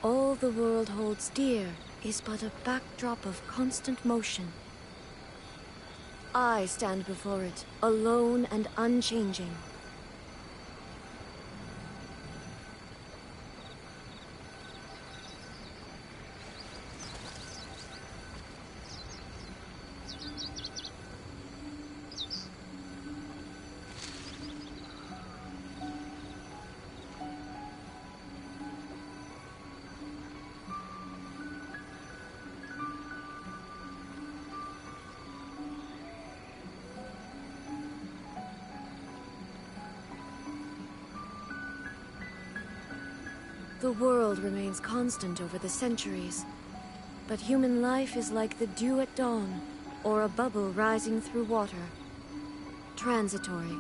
All the world holds dear is but a backdrop of constant motion. I stand before it, alone and unchanging. The world remains constant over the centuries, but human life is like the dew at dawn, or a bubble rising through water. Transitory.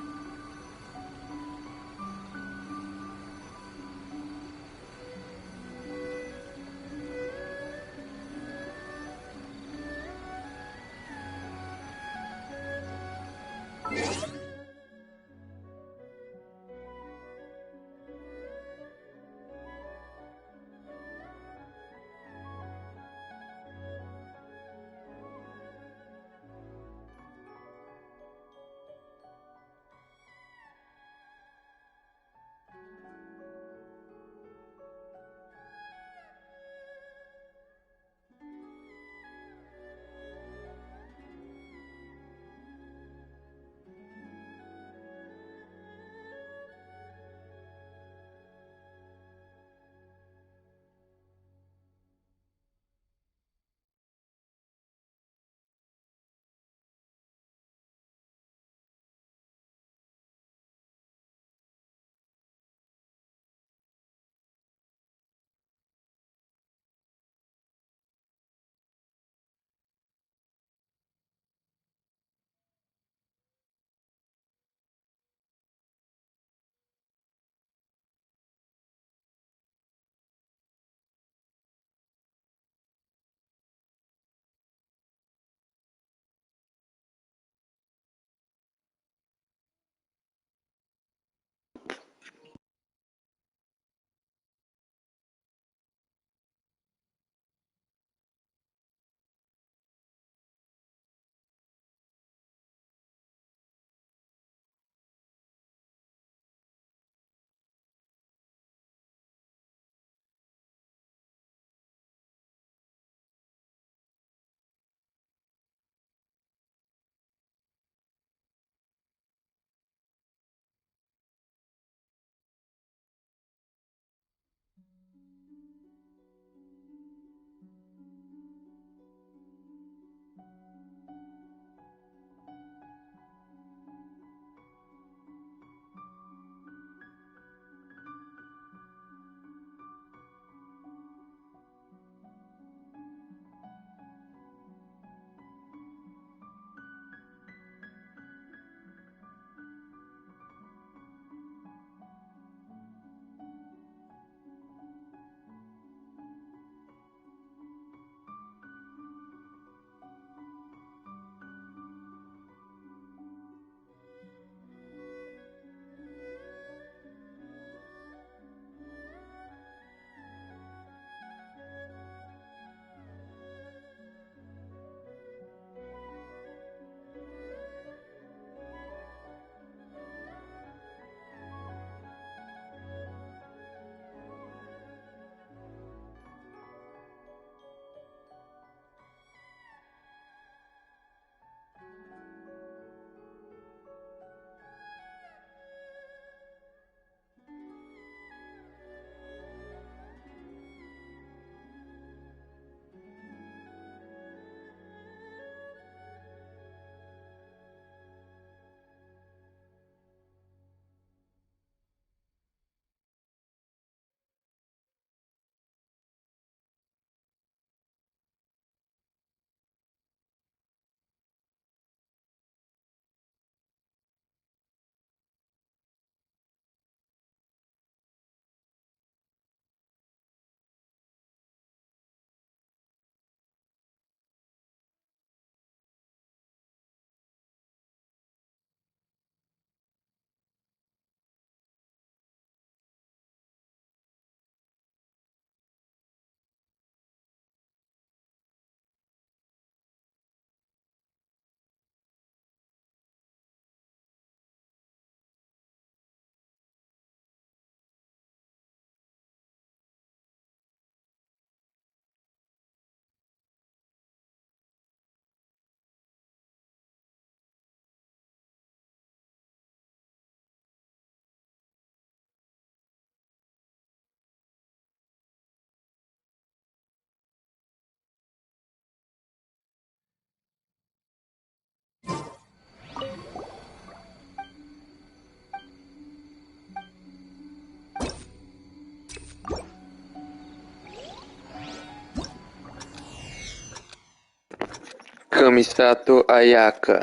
Misato Ayaka.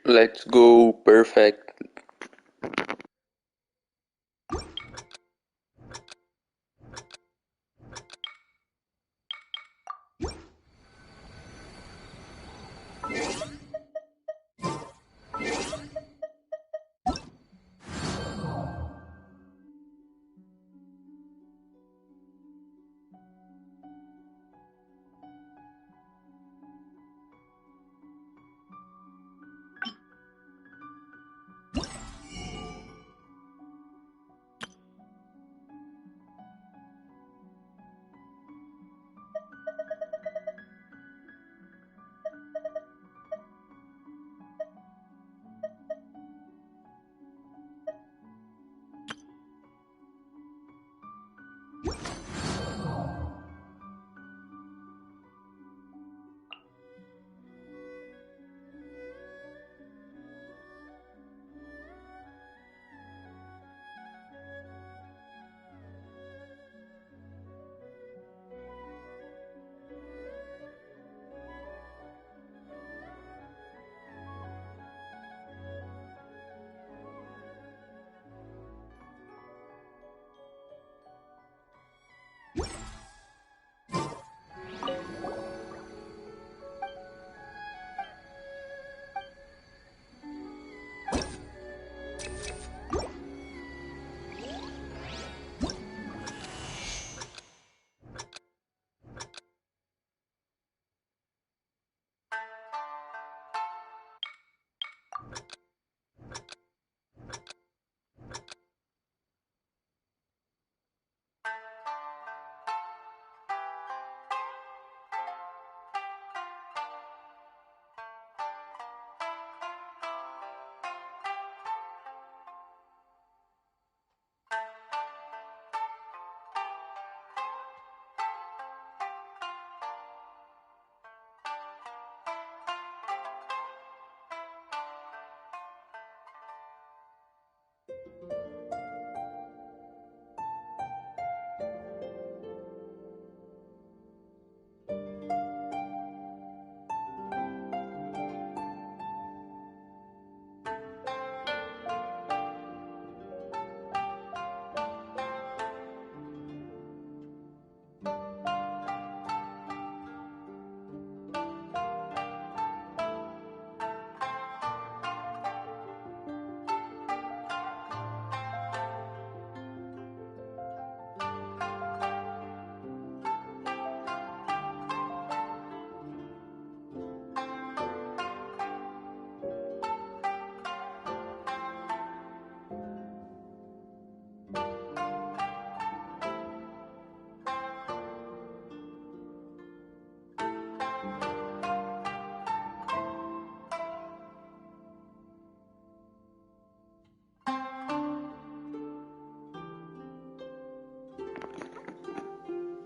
Let's go, perfect.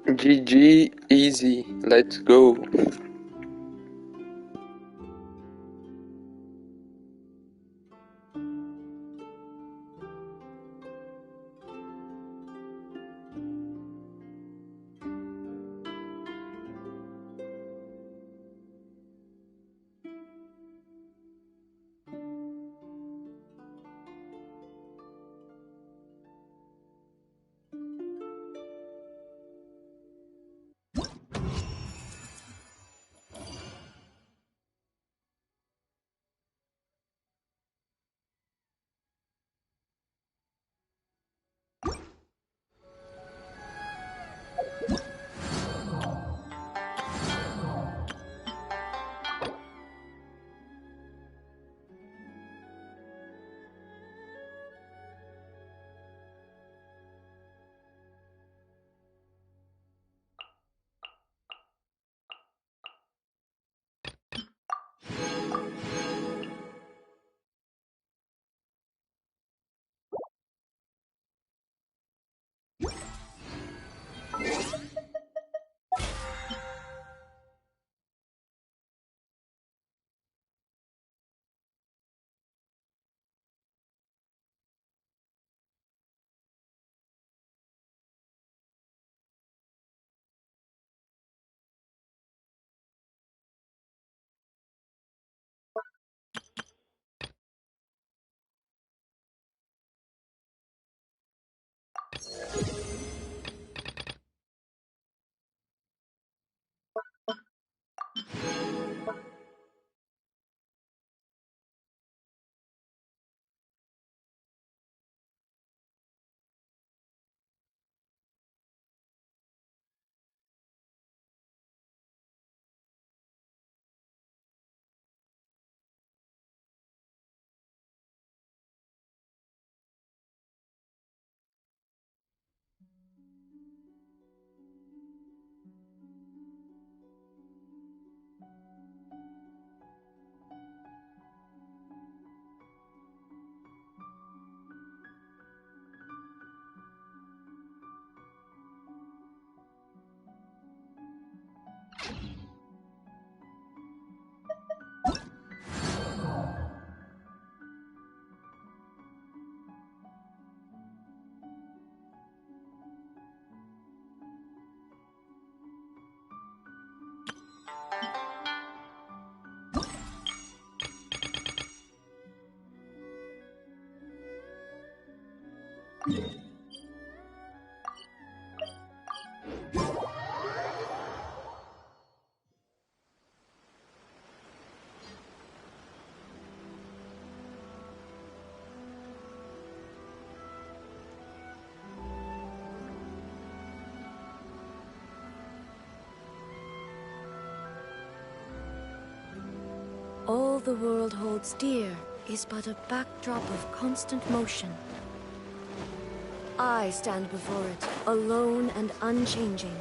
GG, easy, let's go. All the world holds dear is but a backdrop of constant motion. I stand before it, alone and unchanging.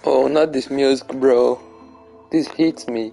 Oh, not this music, bro. This hits me.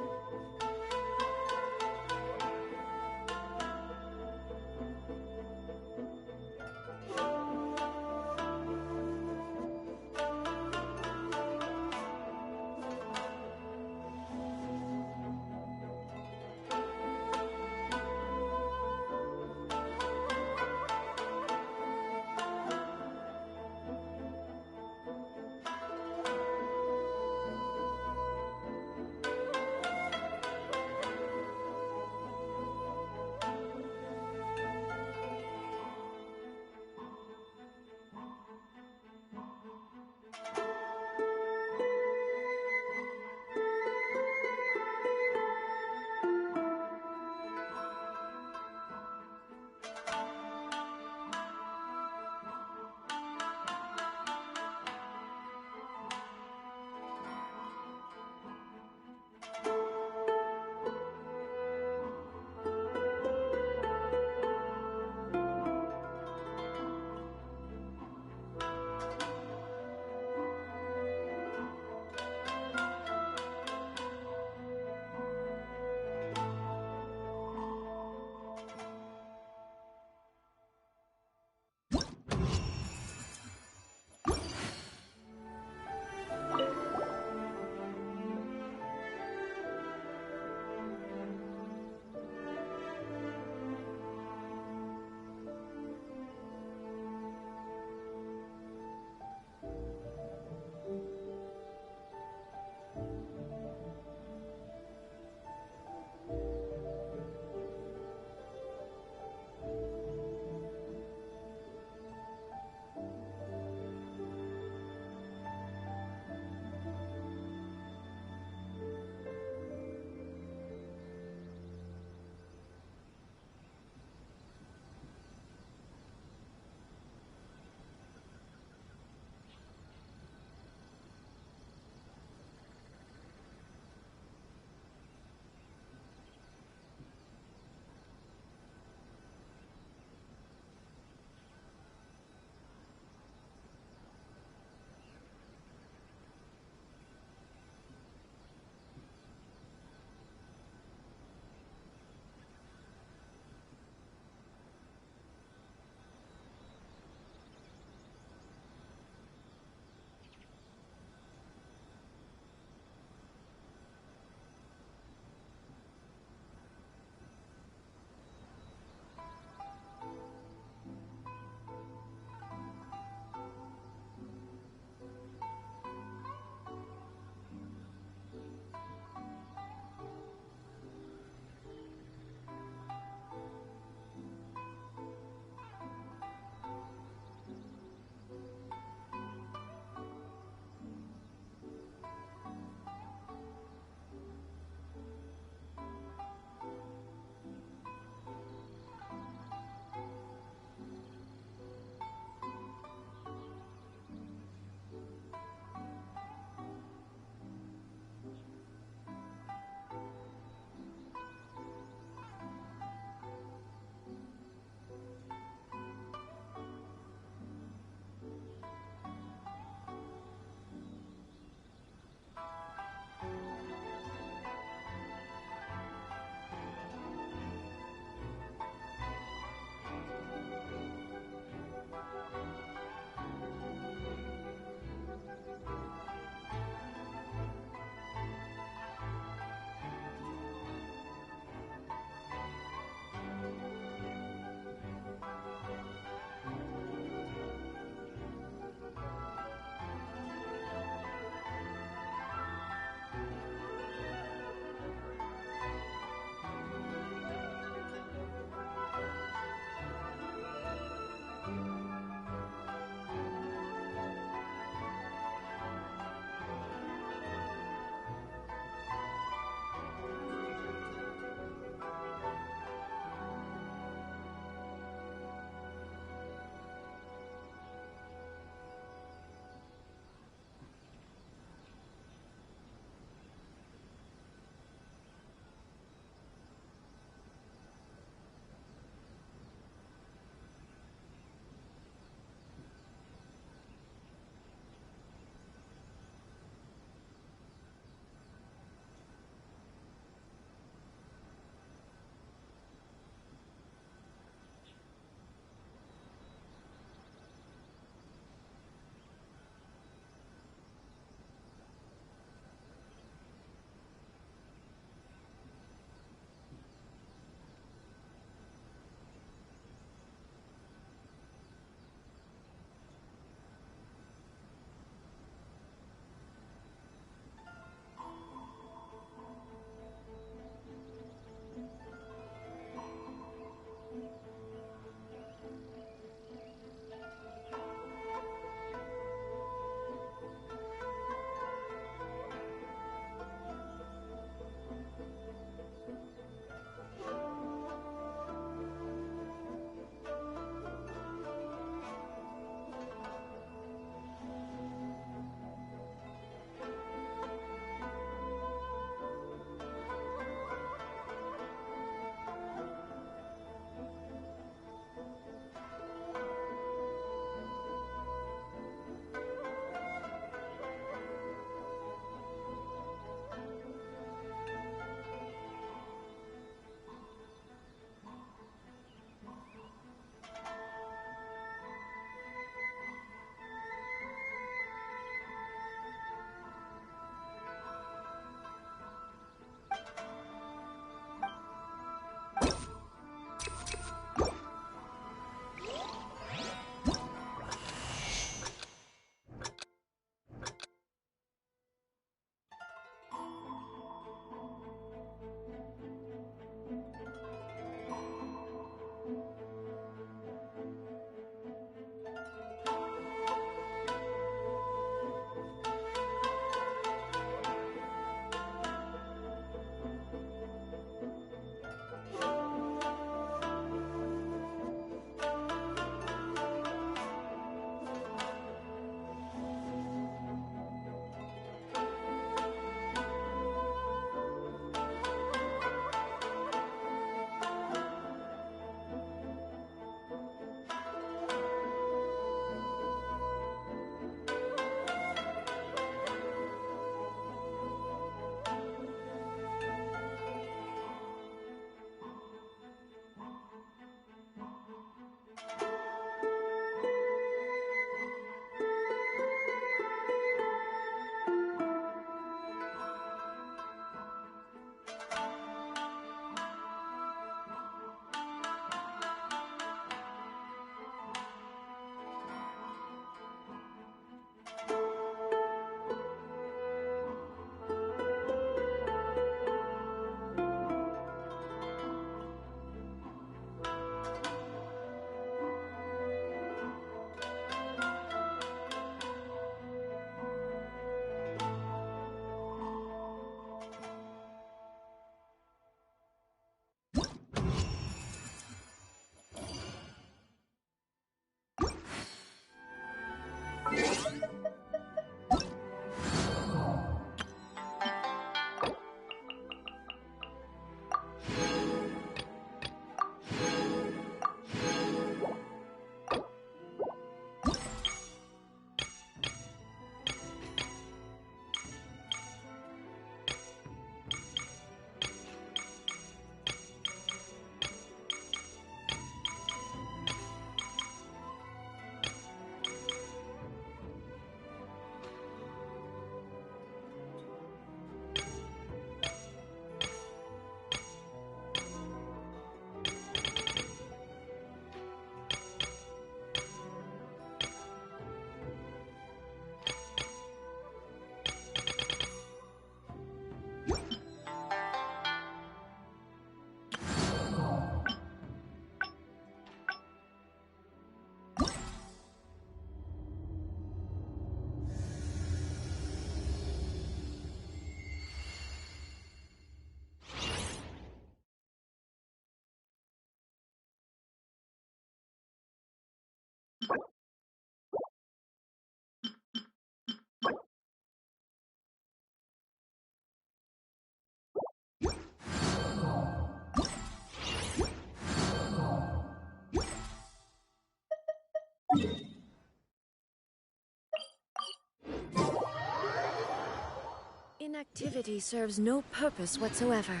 inactivity serves no purpose whatsoever.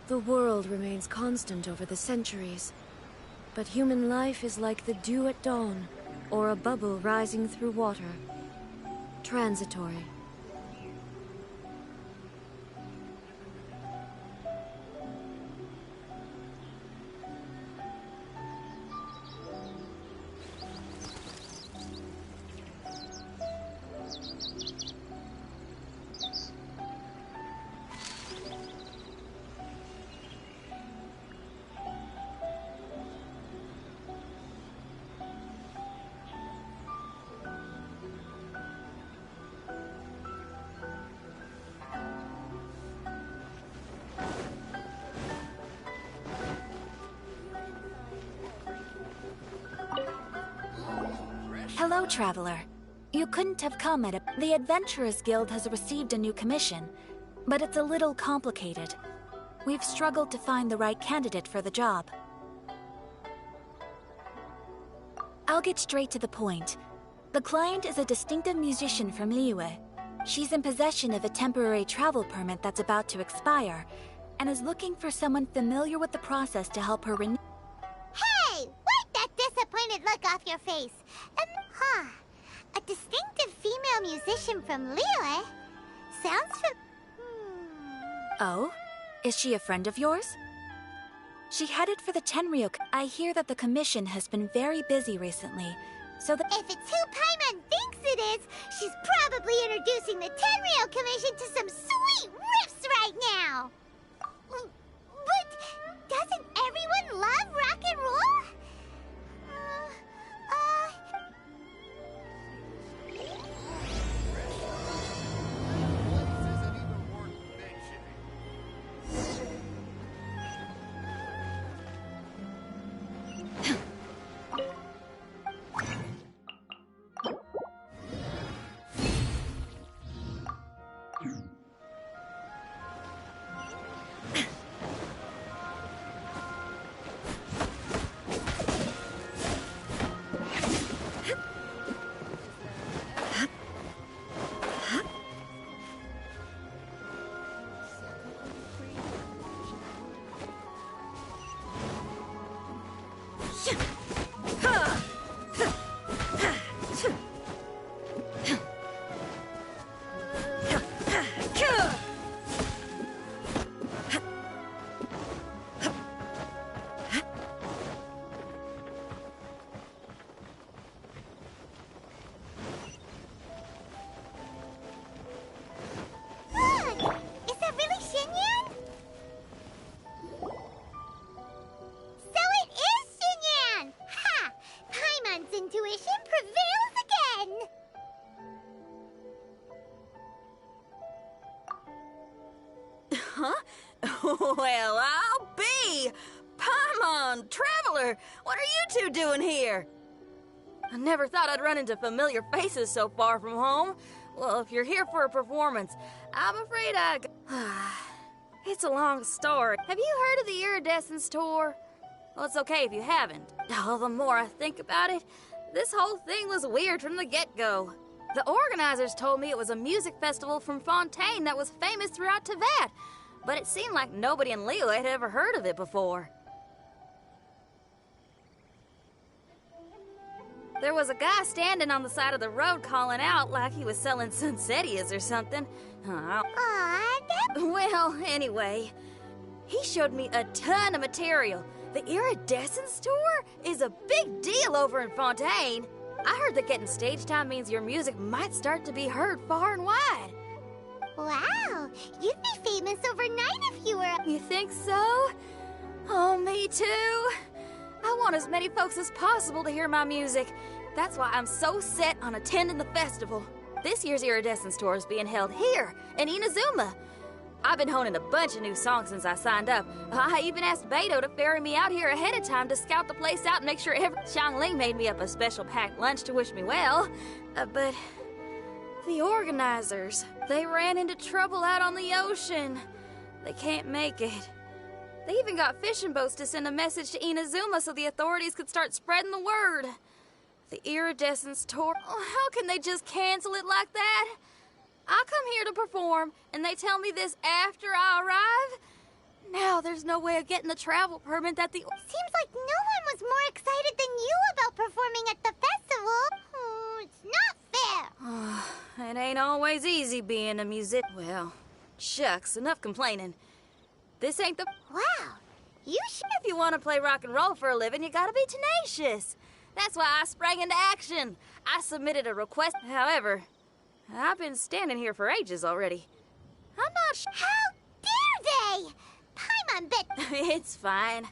The world remains constant over the centuries, but human life is like the dew at dawn, or a bubble rising through water. Transitory. Hello, Traveler. You couldn't have come at a... The Adventurers Guild has received a new commission, but it's a little complicated. We've struggled to find the right candidate for the job. I'll get straight to the point. The client is a distinctive musician from Liyue. She's in possession of a temporary travel permit that's about to expire, and is looking for someone familiar with the process to help her renew... Hey! Wipe that disappointed look off your face! A distinctive female musician from Liyue? Sounds Oh? Is she a friend of yours? She headed for the Tenryou... I hear that the commission has been very busy recently, so that... If it's who Paimon thinks it is, she's probably introducing the Tenryou Commission to some sweet riffs right now! But doesn't everyone love rock and roll? Well, I'll be! Paimon, Traveler, what are you two doing here? I never thought I'd run into familiar faces so far from home. Well, if you're here for a performance, I'm afraid It's a long story. Have you heard of the Iridescence Tour? Well, it's okay if you haven't. Oh, the more I think about it, this whole thing was weird from the get-go. The organizers told me it was a music festival from Fontaine that was famous throughout Teyvat. but it seemed like nobody in Liyue had ever heard of it before. There was a guy standing on the side of the road calling out like he was selling Sunsetias or something. Well, anyway, he showed me a ton of material. The Iridescence Tour is a big deal over in Fontaine. I heard that getting stage time means your music might start to be heard far and wide. Wow, you'd be famous overnight if you were... You think so? Oh, me too. I want as many folks as possible to hear my music. That's why I'm so set on attending the festival. This year's Iridescence Tour is being held here in Inazuma. I've been honing a bunch of new songs since I signed up. I even asked Beto to ferry me out here ahead of time to scout the place out and make sure Xiangling made me up a special packed lunch to wish me well. But the organizers, they ran into trouble out on the ocean. They can't make it. They even got fishing boats to send a message to Inazuma so the authorities could start spreading the word. The Iridescence Tour, how can they just cancel it like that? I come here to perform, and they tell me this after I arrive? Now there's no way of getting the travel permit that the... Seems like no one was more excited than you about performing at the festival. It's not fair. It ain't always easy being a musician. Well, shucks, enough complaining. This ain't the... Wow, you should... If you want to play rock and roll for a living, you gotta be tenacious. That's why I sprang into action. I submitted a request. However, I've been standing here for ages already. I'm not sure. How dare they? Paimon bet... It's fine.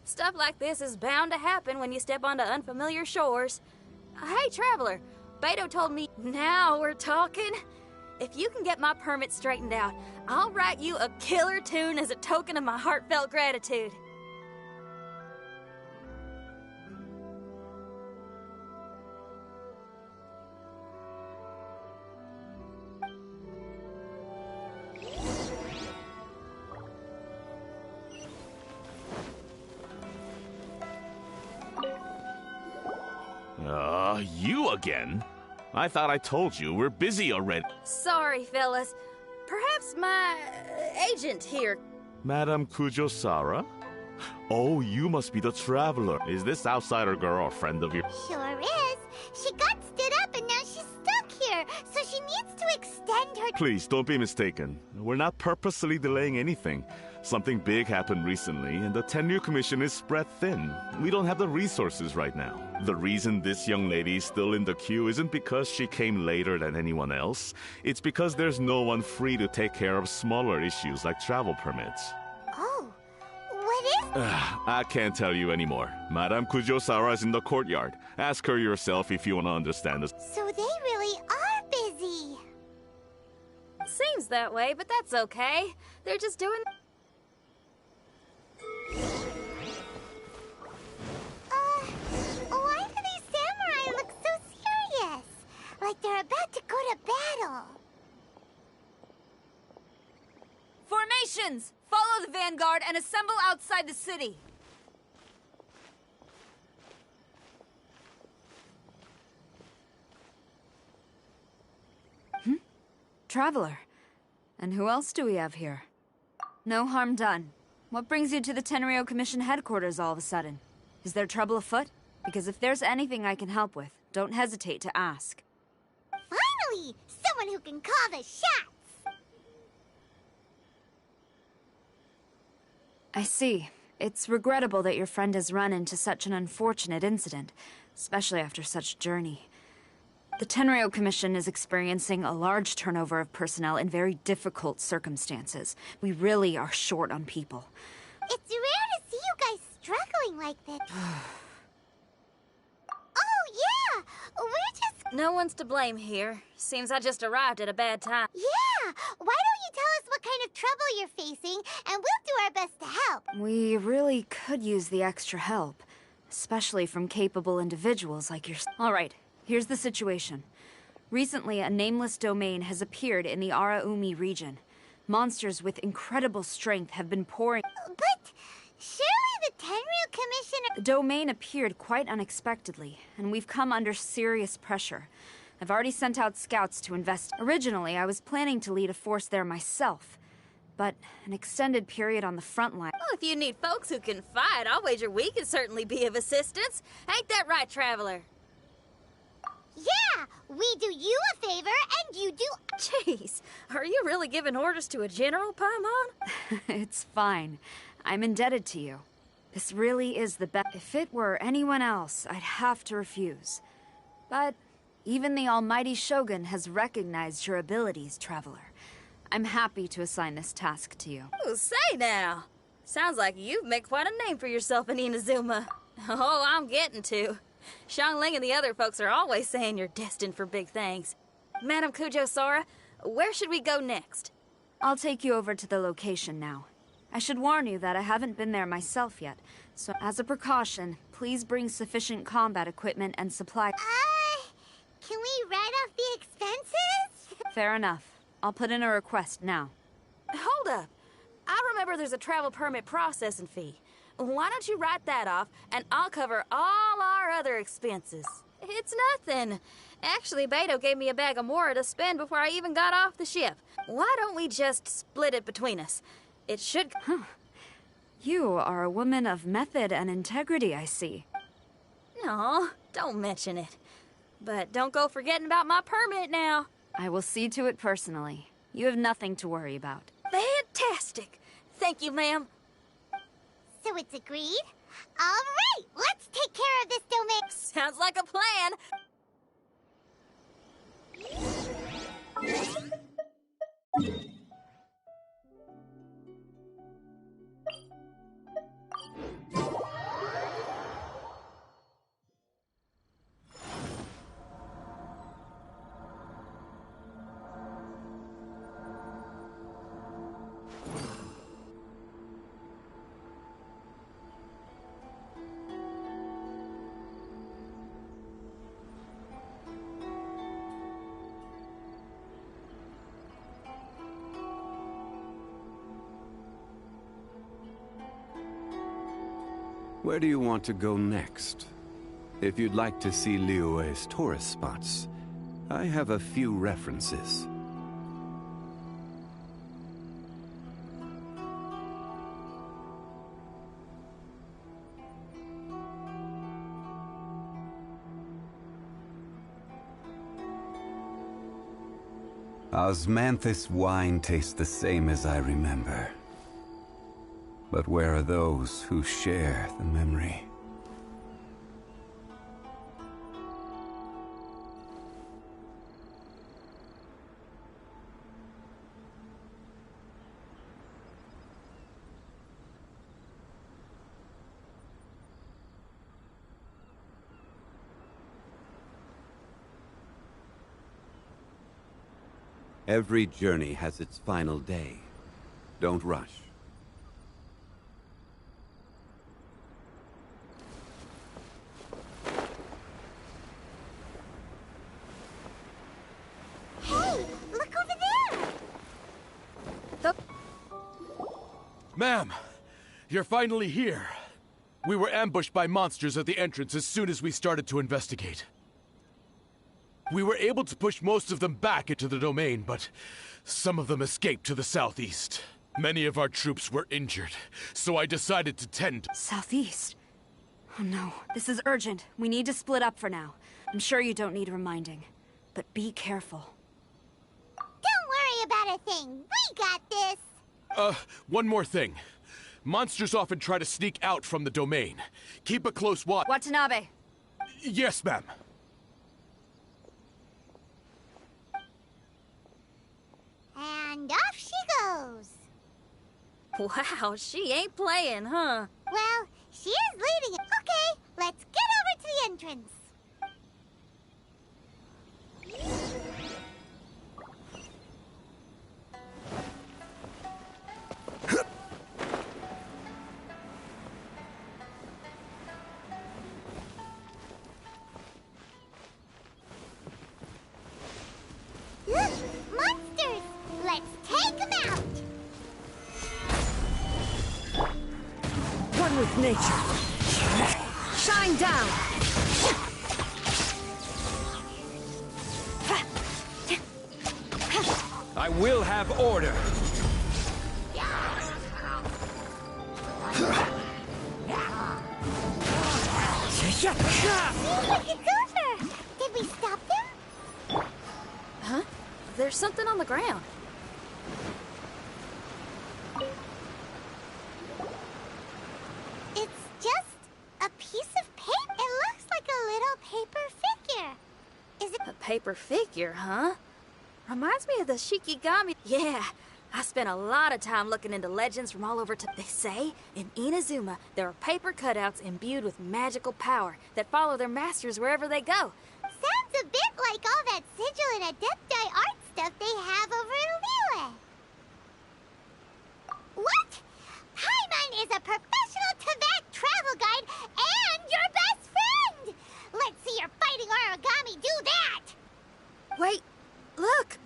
Stuff like this is bound to happen when you step onto unfamiliar shores. Hey, Traveler, Beto told me... Now we're talking. If you can get my permit straightened out, I'll write you a killer tune as a token of my heartfelt gratitude. You again? I thought I told you we're busy already. Sorry, fellas. Perhaps my agent here. Madame Kujo-Sara? Oh, you must be the traveler. Is this outsider girl a friend of yours? Sure is. She got stood up and now she's stuck here, so she needs to extend her... Please, don't be mistaken. We're not purposely delaying anything. Something big happened recently, and the Tenryu Commission is spread thin. We don't have the resources right now. The reason this young lady is still in the queue isn't because she came later than anyone else. It's because there's no one free to take care of smaller issues like travel permits. Oh, what is... I can't tell you anymore. Madame Kujo-Sara is in the courtyard. Ask her yourself if you want to understand this. So they really are busy. Seems that way, but that's okay. They're just doing... Why do these samurai look so serious? Like they're about to go to battle. Formations! Follow the vanguard and assemble outside the city. Traveler. And who else do we have here? No harm done. What brings you to the Tenryu Commission headquarters all of a sudden? Is there trouble afoot? Because if there's anything I can help with, don't hesitate to ask. Finally! Someone who can call the shots! I see. It's regrettable that your friend has run into such an unfortunate incident, especially after such a journey. The Tenryu Commission is experiencing a large turnover of personnel in very difficult circumstances. We really are short on people. It's rare to see you guys struggling like this. Oh, yeah! We're just... No one's to blame here. Seems I just arrived at a bad time. Yeah! Why don't you tell us what kind of trouble you're facing, and we'll do our best to help. We really could use the extra help, especially from capable individuals like yourself. All right. Here's the situation. Recently, a nameless domain has appeared in the Araumi region. Monsters with incredible strength have been pouring... But surely the Tenryu Commission... The domain appeared quite unexpectedly, and we've come under serious pressure. I've already sent out scouts to invest. Originally, I was planning to lead a force there myself. but an extended period on the front line. Well, if you need folks who can fight, I'll wager we can certainly be of assistance. Ain't that right, Traveler? Yeah, we do you a favor and you do... Jeez, are you really giving orders to a general, Paimon? It's fine. I'm indebted to you. This really is the best. If it were anyone else, I'd have to refuse. But even the almighty Shogun has recognized your abilities, Traveler. I'm happy to assign this task to you. Oh, say now. Sounds like you've made quite a name for yourself in Inazuma. Oh, I'm getting to. Xiangling and the other folks are always saying you're destined for big things. Madam Kujo Sora, where should we go next? I'll take you over to the location now. I should warn you that I haven't been there myself yet, so as a precaution, please bring sufficient combat equipment and supplies. Can we write off the expenses? Fair enough. I'll put in a request now. Hold up. I remember there's a travel permit processing fee. Why don't you write that off, and I'll cover all our other expenses. It's nothing. Actually, Beto gave me a bag of Mora to spend before I even got off the ship. Why don't we just split it between us? It should... You are a woman of method and integrity, I see. No, don't mention it. But don't go forgetting about my permit now. I will see to it personally. You have nothing to worry about. Fantastic. Thank you, ma'am. So it's agreed? All right, let's take care of this domain. Sounds like a plan. Where do you want to go next? If you'd like to see Liyue's tourist spots, I have a few references. Osmanthus wine tastes the same as I remember. But where are those who share the memory? Every journey has its final day. Don't rush. Ma'am, you're finally here. We were ambushed by monsters at the entrance as soon as we started to investigate. We were able to push most of them back into the domain, but some of them escaped to the southeast. Many of our troops were injured, so I decided to tend... Southeast? Oh no, this is urgent. We need to split up for now. I'm sure you don't need reminding, but be careful. Don't worry about a thing. We got this. One more thing. Monsters often try to sneak out from the domain. Keep a close watch. Watanabe. Yes, ma'am. And off she goes. Wow, she ain't playing, huh? Well, she is leading it. Okay, let's get over to the entrance. Monsters! Let's take them out! One with nature. Shine down! I will have order! Look, it's over! Did we stop them? Huh? There's something on the ground. It's just a piece of paper. It looks like a little paper figure. Is it? A paper figure, huh? Reminds me of the Shikigami. Yeah, I spent a lot of time looking into legends from all over. They say in Inazuma there are paper cutouts imbued with magical power that follow their masters wherever they go. Sounds a bit like all that sigil and adepti art stuff they have over in Liyue. What? Paimon is a professional Tibet travel guide and your best friend! Let's see your fighting origami do that! Wait, look!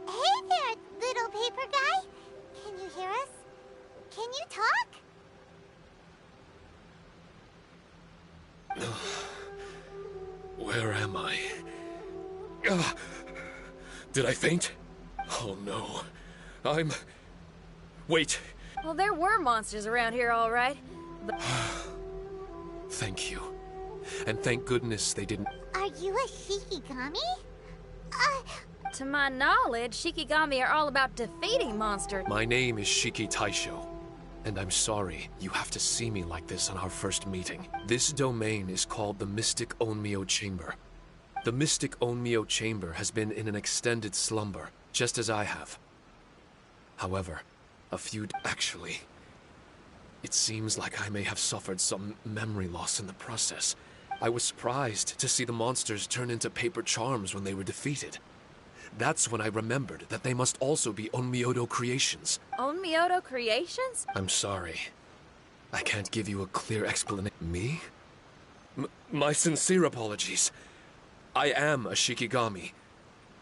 Hey there, little paper guy. Can you hear us? Can you talk? Where am I? Ugh. Did I faint? Oh no. Wait. Well, there were monsters around here, all right. But Thank you. And thank goodness they didn't. Are you a Shikigami? to my knowledge, Shikigami are all about defeating monsters. My name is Shiki Taisho. And I'm sorry you have to see me like this on our first meeting. This domain is called the Mystic Onmyo Chamber. The Mystic Onmyo Chamber has been in an extended slumber, just as I have. However, actually, it seems like I may have suffered some memory loss in the process. I was surprised to see the monsters turn into paper charms when they were defeated. That's when I remembered that they must also be Onmyodo creations. Onmyodo creations? I'm sorry. I can't give you a clear explanation. Me? My sincere apologies. I am a Shikigami,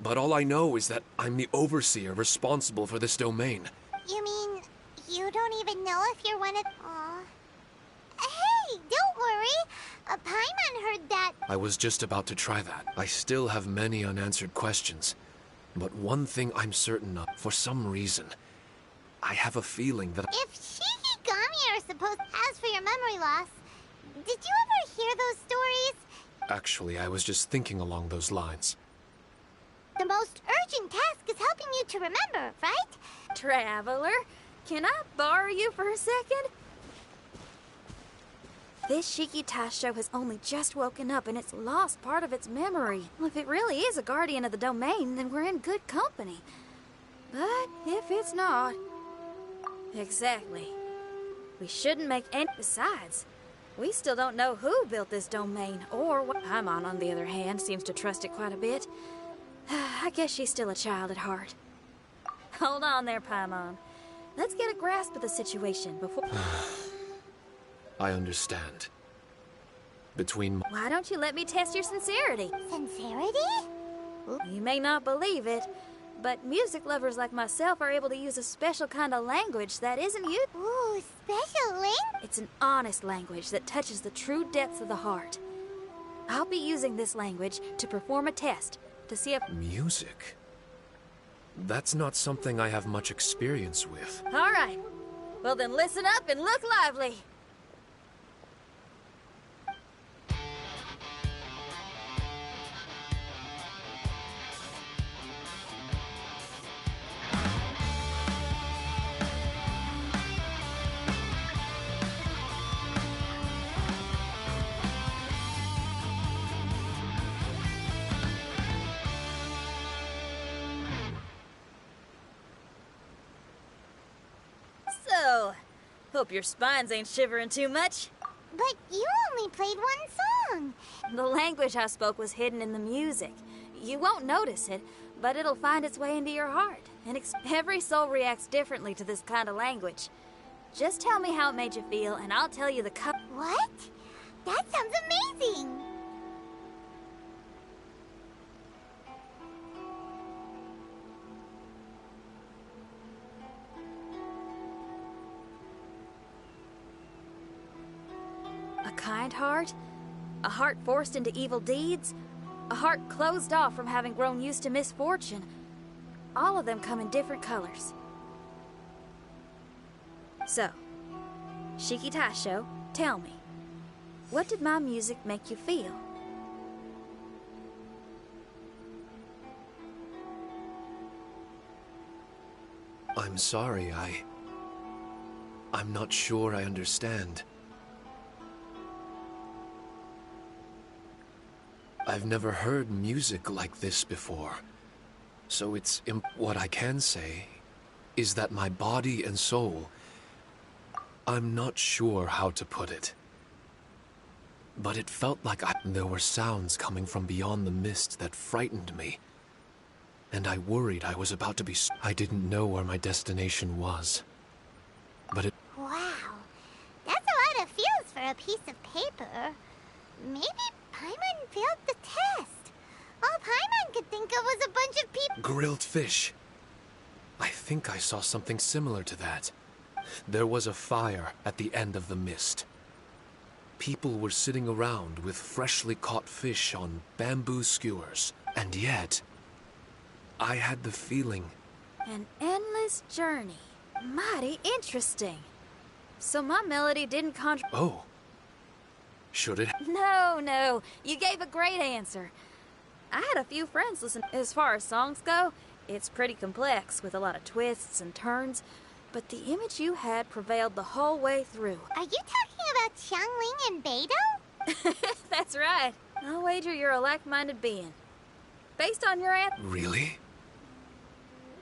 but all I know is that I'm the overseer responsible for this domain. You mean you don't even know if you're one of... Aw. Hey, don't worry. Paimon heard that. I was just about to try that. I still have many unanswered questions. But one thing I'm certain of, for some reason, I have a feeling that... If Shikigami are supposed... As for your memory loss, did you ever hear those stories? Actually, I was just thinking along those lines. The most urgent task is helping you to remember, right? Traveler, can I borrow you for a second? This Shiki Taisho has only just woken up and it's lost part of its memory. Well, if it really is a guardian of the domain, then we're in good company. But if it's not... Exactly. We shouldn't make any... Besides, we still don't know who built this domain or what... Paimon, on the other hand, seems to trust it quite a bit. I guess she's still a child at heart. Hold on there, Paimon. Let's get a grasp of the situation before... I understand. Why don't you let me test your sincerity? Sincerity? You may not believe it, but music lovers like myself are able to use a special kind of language that isn't used. Ooh, special language? It's an honest language that touches the true depths of the heart. I'll be using this language to perform a test to see if... Music? That's not something I have much experience with. All right. Well then listen up and look lively. So, hope your spines ain't shivering too much. But you only played one song. The language I spoke was hidden in the music. You won't notice it, but it'll find its way into your heart. And every soul reacts differently to this kind of language. Just tell me how it made you feel, and I'll tell you the What? That sounds amazing! A kind heart? A heart forced into evil deeds? A heart closed off from having grown used to misfortune? All of them come in different colors. So, Shiki Taisho, tell me, What did my music make you feel? I'm sorry, I'm not sure I understand. I've never heard music like this before. So what I can say is that my body and soul, I'm not sure how to put it. But it felt like there were sounds coming from beyond the mist that frightened me. And I worried I was about to be... I didn't know where my destination was. But it... Wow, that's a lot of feels for a piece of paper. Maybe Paimon failed the test. All Paimon could think of was a bunch of people... Grilled fish. I think I saw something similar to that. There was a fire at the end of the mist. People were sitting around with freshly caught fish on bamboo skewers. And yet, I had the feeling... An endless journey. Mighty interesting. So my melody didn't Oh. Should it? No. You gave a great answer. I had a few friends listen. As far as songs go, it's pretty complex with a lot of twists and turns. But the image you had prevailed the whole way through. Are you talking about Xiangling and Beidou? That's right. I'll wager you're a like-minded being. Based on your answer... Really?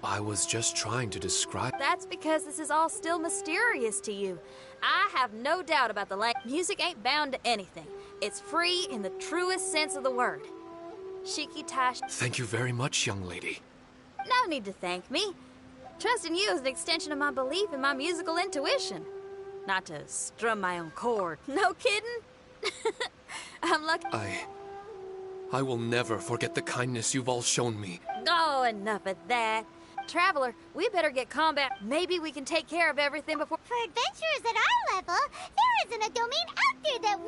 I was just trying to describe... That's because this is all still mysterious to you. I have no doubt about the language. Music ain't bound to anything. It's free in the truest sense of the word. Shiki Tash... Thank you very much, young lady. No need to thank me. Trusting you is an extension of my belief in my musical intuition. Not to strum my own chord. No kidding? I'm lucky... I will never forget the kindness you've all shown me. Oh, enough of that. Traveler, we better get combat. Maybe we can take care of everything before... For adventurers at our level, there isn't a domain out there that